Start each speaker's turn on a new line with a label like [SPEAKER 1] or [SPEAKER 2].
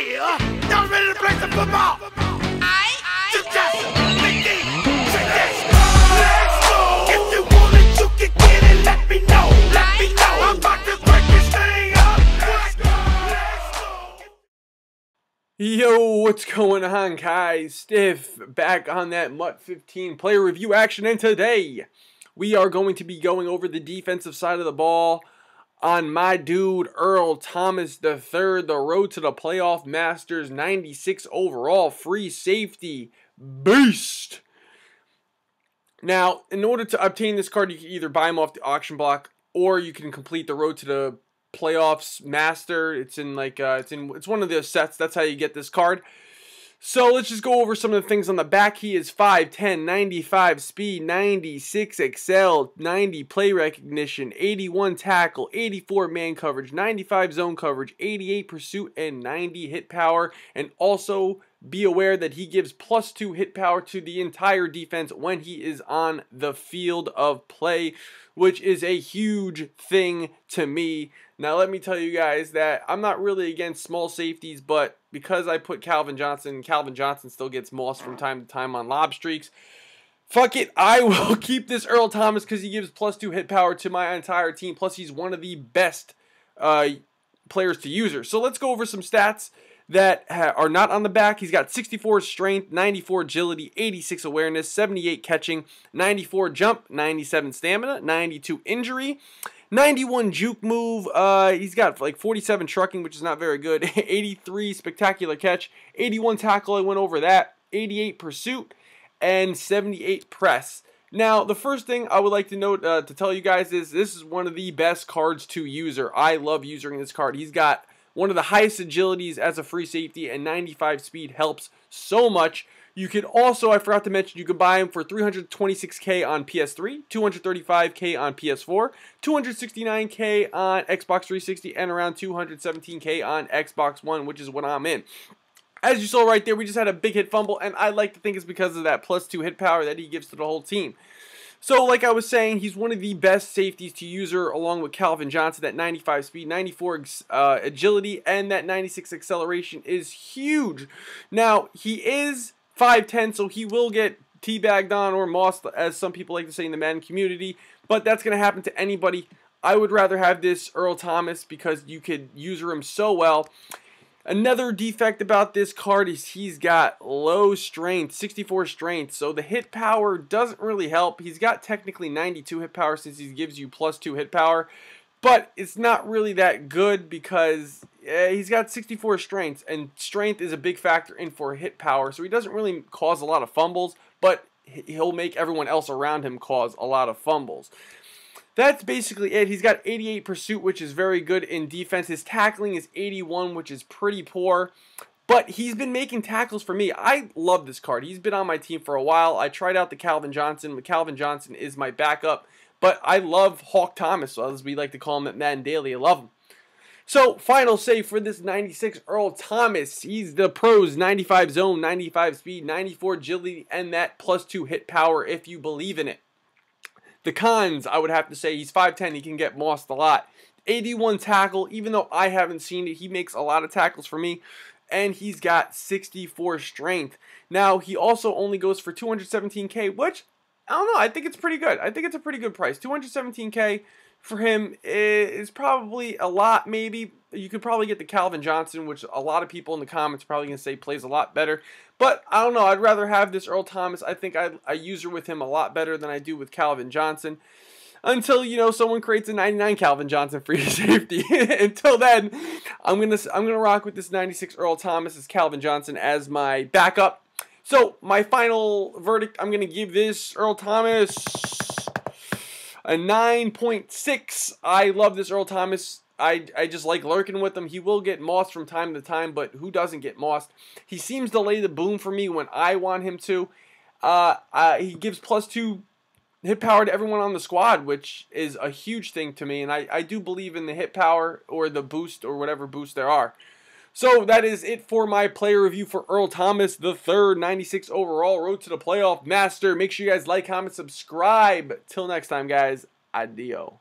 [SPEAKER 1] Yeah, y'all ready to play some football? Let's go. If you want it, you can get it. Let me know. Let me know. I'm about to break this thing up. Let's go.
[SPEAKER 2] Yo, what's going on, guys? Stiff back on that MUT 15 player review action, and today we are going to be going over the defensive side of the ball on my dude Earl Thomas III, the road to the playoff Masters, 96 overall, free safety beast. Now, in order to obtain this card, you can either buy him off the auction block, or you can complete the road to the playoffs master. It's in it's one of the sets. That's how you get this card. So let's just go over some of the things on the back. He is 5'10", 95 speed, 96 excel, 90 play recognition, 81 tackle, 84 man coverage, 95 zone coverage, 88 pursuit, and 90 hit power. And also be aware that he gives +2 hit power to the entire defense when he is on the field of play, which is a huge thing to me. Now, let me tell you guys that I'm not really against small safeties, but because I put Calvin Johnson still gets mossed from time to time on lob streaks. Fuck it, I will keep this Earl Thomas because he gives +2 hit power to my entire team. Plus, he's one of the best players to user. So let's go over some stats that are not on the back. He's got 64 strength, 94 agility, 86 awareness, 78 catching, 94 jump, 97 stamina, 92 injury, 91 juke move. He's got like 47 trucking, which is not very good. 83 spectacular catch, 81 tackle, I went over that, 88 pursuit, and 78 press. Now, the first thing I would like to note to tell you guys is this is one of the best cards to user. I love using this card. He's got one of the highest agilities as a free safety, and 95 speed helps so much. You can also, I forgot to mention, you can buy him for $326K on PS3, $235K on PS4, $269K on Xbox 360, and around $217K on Xbox One, which is what I'm in. As you saw right there, we just had a big hit fumble, and I like to think it's because of that +2 hit power that he gives to the whole team. So, like I was saying, he's one of the best safeties to user, along with Calvin Johnson. That 95 speed, 94 agility, and that 96 acceleration is huge. Now, he is 5'10", so he will get teabagged on or mossed, as some people like to say in the Madden community, but that's going to happen to anybody. I would rather have this Earl Thomas because you could user him so well. Another defect about this card is he's got low strength, 64 strength, so the hit power doesn't really help. He's got technically 92 hit power since he gives you +2 hit power, but it's not really that good because he's got 64 strength, and strength is a big factor in for hit power, so he doesn't really cause a lot of fumbles, but he'll make everyone else around him cause a lot of fumbles. That's basically it. He's got 88 pursuit, which is very good in defense. His tackling is 81, which is pretty poor. But he's been making tackles for me. I love this card. He's been on my team for a while. I tried out the Calvin Johnson. Calvin Johnson is my backup. But I love Hawk Thomas, as we like to call him at Madden Daily. I love him. So, final save for this 96 Earl Thomas. He's the pros, 95 zone, 95 speed, 94 agility, and that +2 hit power if you believe in it. The cons, I would have to say, he's 5'10", he can get mossed a lot. 81 tackle, even though I haven't seen it, he makes a lot of tackles for me. And he's got 64 strength. Now, he also only goes for $217K, which, I don't know, I think it's pretty good. I think it's a pretty good price. $217K for him is probably a lot, maybe. You could probably get the Calvin Johnson, which a lot of people in the comments are probably going to say plays a lot better. But, I don't know, I'd rather have this Earl Thomas. I think I user with him a lot better than I do with Calvin Johnson. Until, you know, someone creates a 99 Calvin Johnson free safety. Until then, I'm gonna rock with this 96 Earl Thomas as Calvin Johnson as my backup. So, my final verdict, I'm going to give this Earl Thomas a 9.6. I love this Earl Thomas. I just like lurking with him. He will get mossed from time to time, but who doesn't get mossed? He seems to lay the boom for me when I want him to. He gives +2 hit power to everyone on the squad, which is a huge thing to me, and I do believe in the hit power or the boost or whatever boost there are. So that is it for my player review for Earl Thomas III, 96 overall, road to the playoff master. Make sure you guys like, comment, subscribe. Till next time, guys. Adio.